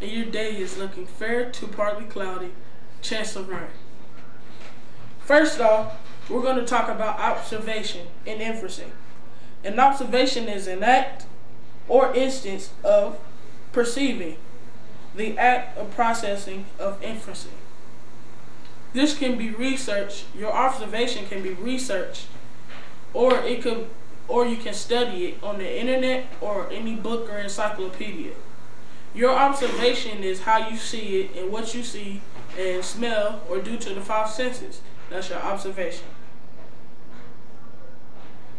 and your day is looking fair to partly cloudy, chance of rain. First off, we're going to talk about observation and inferencing. An observation is an act or instance of perceiving, the act of processing of inferencing. This can be researched. Your observation can be researched, or you can study it on the internet or any book or encyclopedia. Your observation is how you see it and what you see and smell or due to the five senses. That's your observation.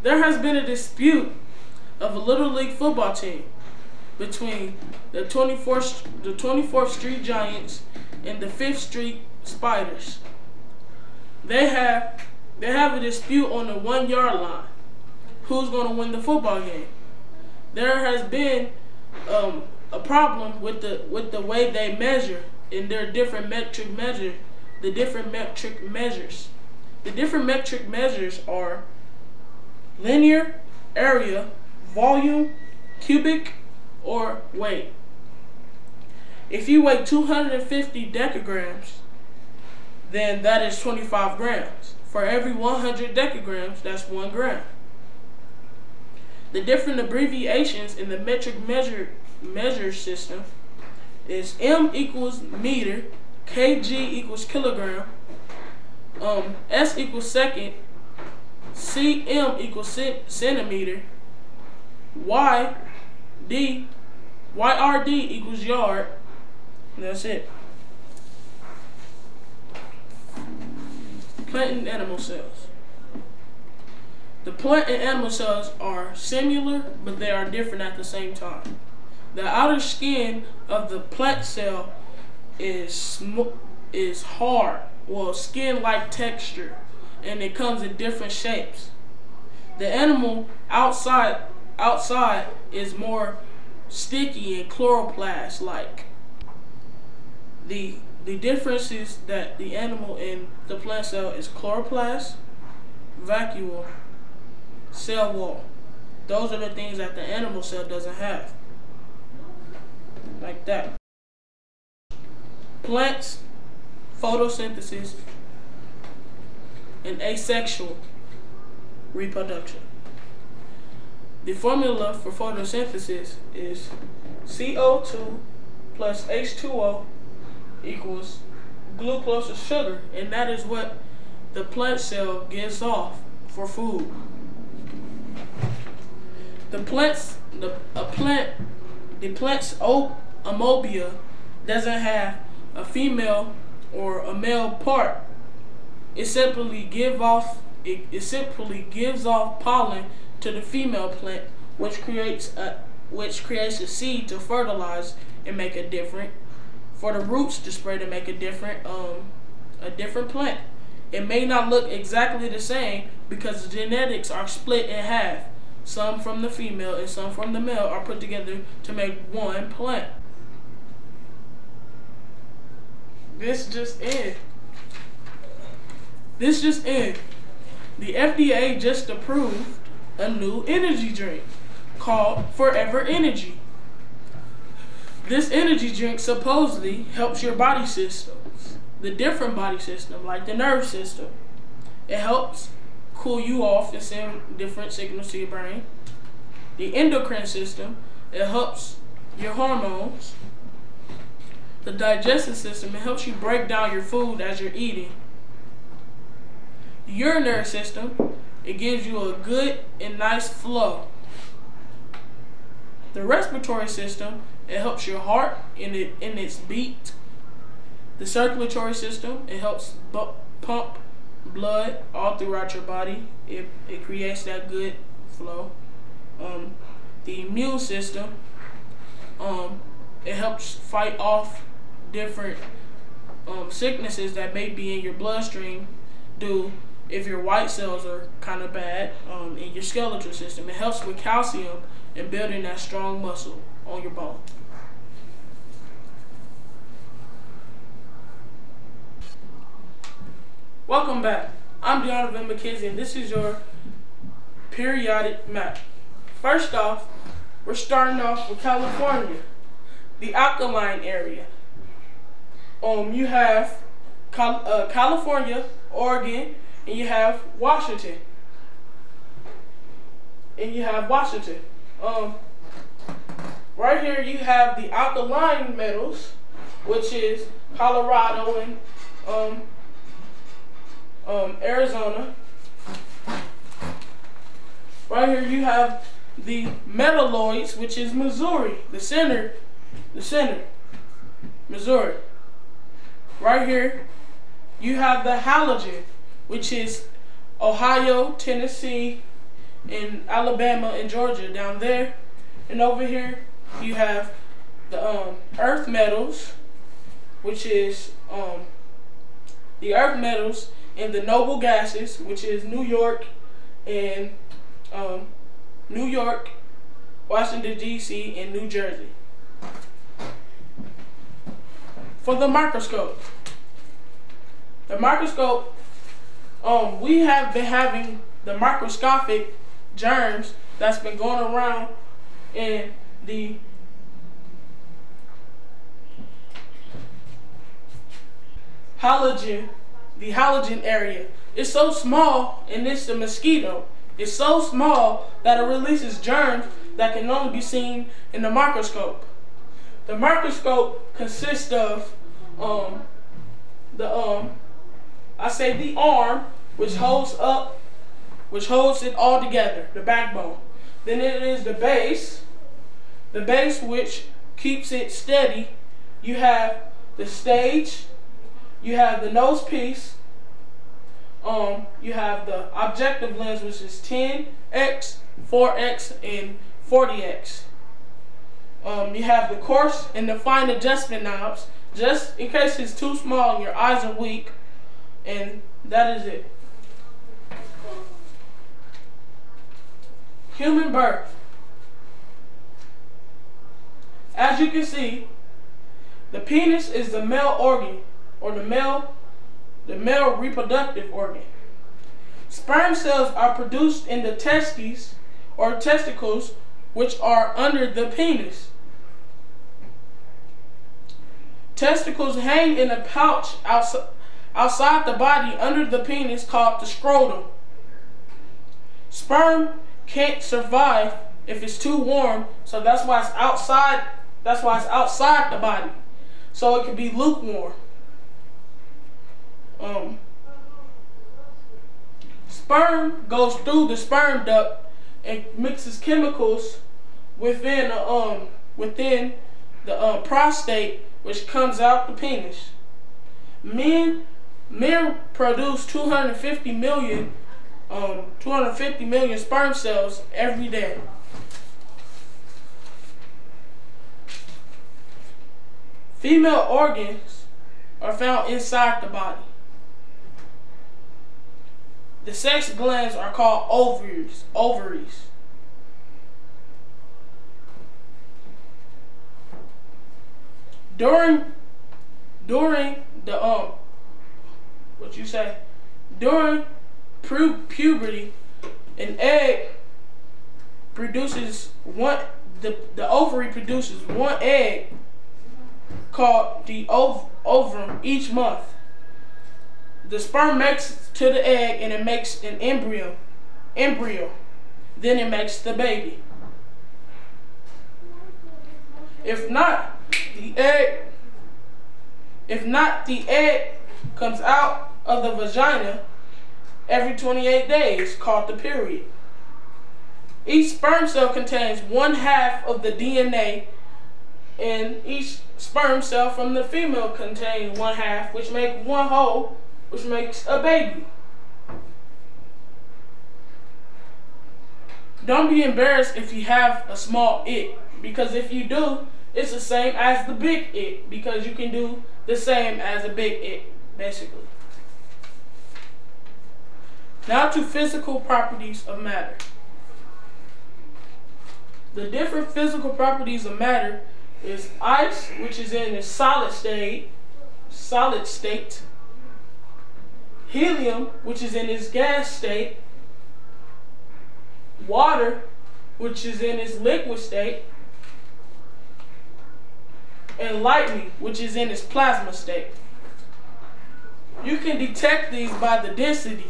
There has been a dispute of a Little League football team between the 24th Street Giants and the 5th Street Spiders. They have a dispute on the 1-yard line. Who's going to win the football game? There has been a problem with the way they measure in their different metric measures. The different metric measures are linear, area, volume, cubic, or weight. If you weigh 250 decagrams, then that is 25 grams. For every 100 decagrams, that's 1 gram. The different abbreviations in the metric measure system is M equals meter, kg equals kilogram, S equals second, cm equals centimeter, YRD equals yard, and that's it. Plant and animal cells. The plant and animal cells are similar, but they are different at the same time. The outer skin of the plant cell is hard, skin-like texture, and it comes in different shapes. The animal outside is more sticky and chloroplast-like. The difference is that the animal in the plant cell is chloroplast, vacuole, cell wall. Those are the things that the animal cell doesn't have. Like that. Plants, photosynthesis, and asexual reproduction. The formula for photosynthesis is CO2 plus H2O equals glucose or sugar, and that is what the plant cell gives off for food. The plant's amobia doesn't have a female or a male part. It simply gives off pollen to the female plant, which creates a seed to fertilize and make a different, for the roots to spread and make a different plant. It may not look exactly the same because the genetics are split in half. Some from the female and some from the male are put together to make one plant. This just in. The FDA just approved a new energy drink called Forever Energy. This energy drink supposedly helps your body systems, the different body system, like the nerve system. It helps cool you off and send different signals to your brain. The endocrine system, it helps your hormones. The digestive system, it helps you break down your food as you're eating. The urinary system, it gives you a good and nice flow. The respiratory system, it helps your heart in its beat. The circulatory system, it helps pump blood all throughout your body. It creates that good flow. The immune system, it helps fight off different sicknesses that may be in your bloodstream if your white cells are kind of bad. In your skeletal system, it helps with calcium and building that strong muscle on your bone. Welcome back. I'm Donovan McKenzie, and this is your periodic map. First off, we're starting off with California. the alkaline area. You have California, Oregon, and you have Washington. Right here you have the alkaline metals, which is Colorado and Arizona. Right here you have the metalloids, which is Missouri, the center, Missouri. Right here you have the halogen, which is Ohio, Tennessee, and Alabama and Georgia down there. And over here you have the earth metals, which is the earth metals and the noble gases, which is New York and Washington D.C. and New Jersey. For the microscope, we have been having the microscopic germs that's been going around in the halogen area. It's so small, and it's the mosquito. It's so small that it releases germs that can only be seen in the microscope. The microscope consists of the arm, which holds it all together, the backbone. Then it is the base which keeps it steady. You have the stage, you have the nose piece, you have the objective lens, which is 10x, 4x, and 40x. You have the coarse and the fine adjustment knobs, just in case it's too small and your eyes are weak, and that is it. Human birth. As you can see, the penis is the male organ, or the male reproductive organ. Sperm cells are produced in the testes or testicles, which are under the penis. Testicles hang in a pouch outside the body under the penis called the scrotum. Sperm can't survive if it's too warm, so that's why it's outside. That's why it's outside the body, so it can be lukewarm. Sperm goes through the sperm duct and mixes chemicals within the prostate, which comes out the penis. Men produce 250 million sperm cells every day. Female organs are found inside the body. The sex glands are called ovaries. During puberty, an egg produces the ovary produces one egg called the ovum each month. The sperm makes to the egg and it makes an embryo. Then it makes the baby. If not, the egg comes out of the vagina every 28 days, called the period. Each sperm cell contains 1/2 of the DNA, and each sperm cell from the female contains 1/2, which make one whole, which makes a baby. Don't be embarrassed if you have a small it, because if you do, it's the same as the big it, because you can do the same as a big it, basically. Now to physical properties of matter. The different physical properties of matter is ice, which is in a solid state. Helium, which is in its gas state. Water, which is in its liquid state. and lightning, which is in its plasma state. You can detect these by the density.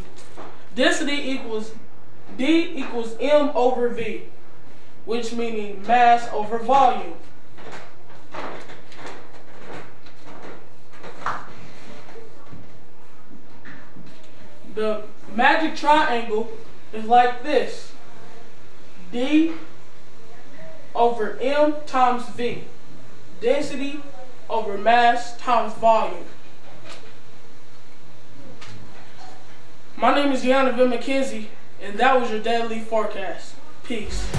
Density equals D equals M over V, which meaning mass over volume. The magic triangle is like this: D over M times V. Density over mass times volume. My name is Deanna V. McKenzie, and that was your daily forecast. Peace.